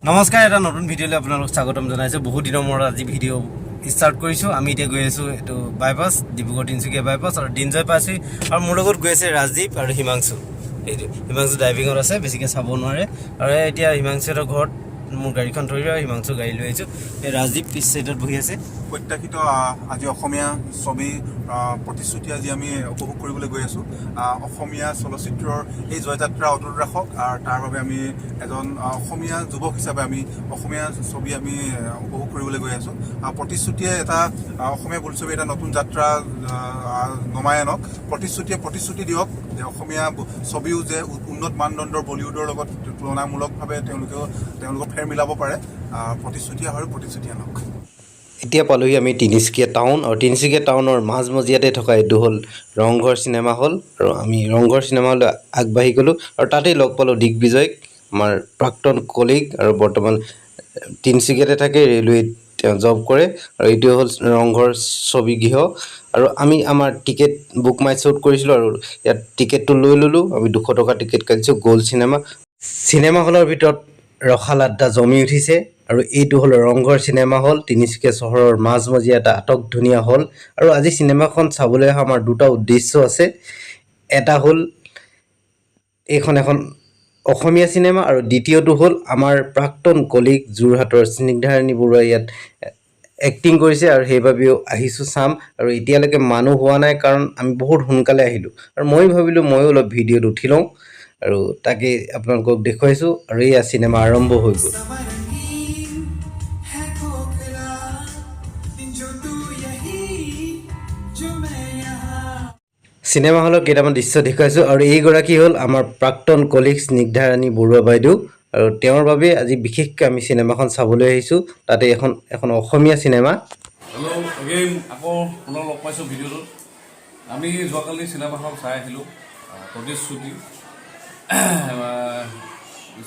নমস্কাৰ, এটা নতুন ভিডিঅ'লৈ আপোনালোক স্বাগতম জনাইছোঁ। বহুত দিনৰ মূৰত আজি ভিডিঅ' ষ্টাৰ্ট কৰিছোঁ। আমি এতিয়া গৈ আছোঁ এইটো বাইপাছ, ডিব্ৰুগড় তিনিচুকীয়া বাইপাছ আৰু দিনজয় পাইছোঁ। আৰু মোৰ লগত গৈ আছে ৰাজদীপ আৰু হিমাংশু। এইটো হিমাংশু ড্ৰাইভিঙত আছে, বেছিকৈ চাব নোৱাৰে। আৰু এতিয়া হিমাংশুহঁতৰ ঘৰত মোৰ গাড়ীখন থৈ দিওঁ আৰু হিমাংশু গাড়ী লৈ আহিছোঁ। এই ৰাজদীপ পিছ চাইডত বহি আছে। প্ৰত্যাশিত আজি অসমীয়া ছবি প্ৰতিশ্ৰুতি আজি আমি উপভোগ কৰিবলৈ গৈ আছোঁ। অসমীয়া চলচ্চিত্ৰৰ এই জয়যাত্ৰা অটুট ৰাখক, আৰু তাৰ বাবে আমি এজন অসমীয়া যুৱক হিচাপে আমি অসমীয়া ছবি আমি উপভোগ কৰিবলৈ গৈ আছোঁ। প্ৰতিশ্ৰুতিয়ে এটা অসমীয়া বোলছবি এটা নতুন যাত্ৰা নমাই আনক। প্ৰতিশ্ৰুতি দিয়ক যে অসমীয়া ছবিও যে উন্নত মানদণ্ডৰ বলিউডৰ লগত তুলনামূলকভাৱে তেওঁলোকক ফেৰ মিলাব পাৰে। প্ৰতিশ্ৰুতি আৰু প্ৰতিশ্ৰুতি আনক। এতিয়া পালোহি আমি তিনিচুকীয়া টাউন, আৰু তিনিচুকীয়া টাউনৰ মাজমজিয়াতে থকা এইটো হ'ল ৰংঘৰ চিনেমা হল। আৰু আমি ৰংঘৰ চিনেমা হললৈ আগবাঢ়ি গ'লোঁ আৰু তাতেই লগ পালোঁ দিগ্বিজয়ক, আমাৰ প্ৰাক্তন কলিগ, আৰু বৰ্তমান তিনিচুকীয়াতে থাকে, ৰেলৱেত তেওঁ জব কৰে। আৰু এইটো হ'ল ৰংঘৰ ছবিগৃহ। আৰু আমি আমাৰ টিকেট বুক মাই শ্ব'ত কৰিছিলোঁ, আৰু ইয়াত টিকেটটো লৈ ল'লোঁ। আমি 200 টকা টিকেট কাটিছোঁ। গ'ল্ড চিনেমা হলৰ ভিতৰত ৰখাল আড্ডা জমি উঠিছে। আৰু এইটো হ'ল ৰংঘৰ চিনেমা হল, তিনিচুকীয়া চহৰৰ মাজমজিয়া এটা আটকধুনীয়া হল। আৰু আজি চিনেমাখন চাবলৈ অহা আমাৰ দুটা উদ্দেশ্য আছে। এটা হ'ল এইখন এখন অসমীয়া চিনেমা, আৰু দ্বিতীয়টো হ'ল আমাৰ প্ৰাক্তন কলিগ যোৰহাটৰ স্নিগ্ধাৰাণী বৰুৱাই ইয়াত এক্টিং কৰিছে, আৰু সেইবাবেও আহিছোঁ চাম। আৰু এতিয়ালৈকে মানুহ হোৱা নাই, কাৰণ আমি বহুত সোনকালে আহিলোঁ। আৰু মই ভাবিলোঁ ময়ো অলপ ভিডিঅ'ত উঠি লওঁ, আৰু তাকে আপোনালোকক দেখুৱাইছোঁ। আৰু এয়া চিনেমা আৰম্ভ হৈ গ'ল। চিনেমা হলৰ কেইটামান দৃশ্য দেখুৱাইছোঁ। আৰু এইগৰাকী হ'ল আমাৰ প্ৰাক্তন কলিগ স্নিগ্ধাৰাণী বৰুৱা বাইদেউ, আৰু তেওঁৰ বাবে আজি বিশেষকৈ আমি চিনেমাখন চাবলৈ আহিছোঁ। তাতে এখন অসমীয়া চিনেমা। হেল্ল' এগেইন, আকৌ পুনৰ লগ পাইছোঁ ভিডিঅ'টোত। আমি যোৱাকালি চিনেমাখন চাই আহিলোঁ, প্ৰতিশ্ৰুতি।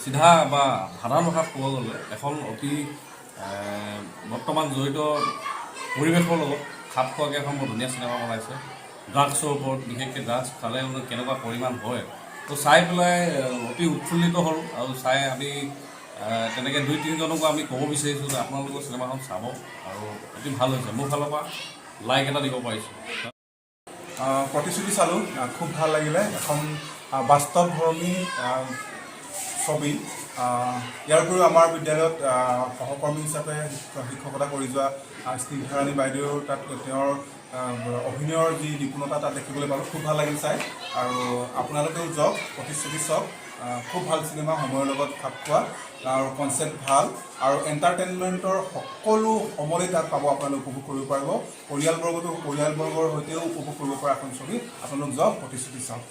চিধা বা সাধাৰণ ভাষাত ক'ব গ'লে এখন অতি বৰ্তমান জড়িত পৰিৱেশৰ লগত খাপ খোৱাকৈ এখন বৰ ধুনীয়া চিনেমা বনাইছে। ড্ৰাগছৰ ওপৰত, বিশেষকৈ ড্ৰাগছ খালে মানে কেনেকুৱা পৰিমাণ হয়, তো চাই পেলাই অতি উৎফুল্লিত হ'ল। আৰু চাই আমি তেনেকৈ 2-3জনকো আমি ক'ব বিচাৰিছোঁ যে আপোনালোকৰ চিনেমাখন চাব, আৰু অতি ভাল হৈছে। মোৰ ফালৰ পৰা লাইক এটা দিব পাৰিছোঁ। প্ৰতিশ্ৰুতি চালোঁ, খুব ভাল লাগিলে। এখন বাস্তৱধৰ্মী ছবি। ইয়াৰ উপৰিও আমাৰ বিদ্যালয়ত সহকৰ্মী হিচাপে শিক্ষকতা কৰি যোৱা স্নিগ্ধাৰাণী বাইদেউৰ তাত তেওঁৰ অভিনয়ৰ যি নিপুণতা তাত দেখিবলৈ পালোঁ। খুব ভাল লাগিল চাই। আৰু আপোনালোকেও যাওক, প্ৰতিশ্ৰুতি চাওক। খুব ভাল চিনেমা, সময়ৰ লগত খাপ খোৱা, আৰু কনচেপ্ট ভাল, আৰু এণ্টাৰটেইনমেণ্টৰ সকলো সমলেই তাত পাব। আপোনালোকে উপভোগ কৰিব পাৰিব। পৰিয়ালবৰ্গৰ সৈতেও উপভোগ কৰিব পৰা এখন ছবি। আপোনালোক যাওক, প্ৰতিশ্ৰুতি চাওক।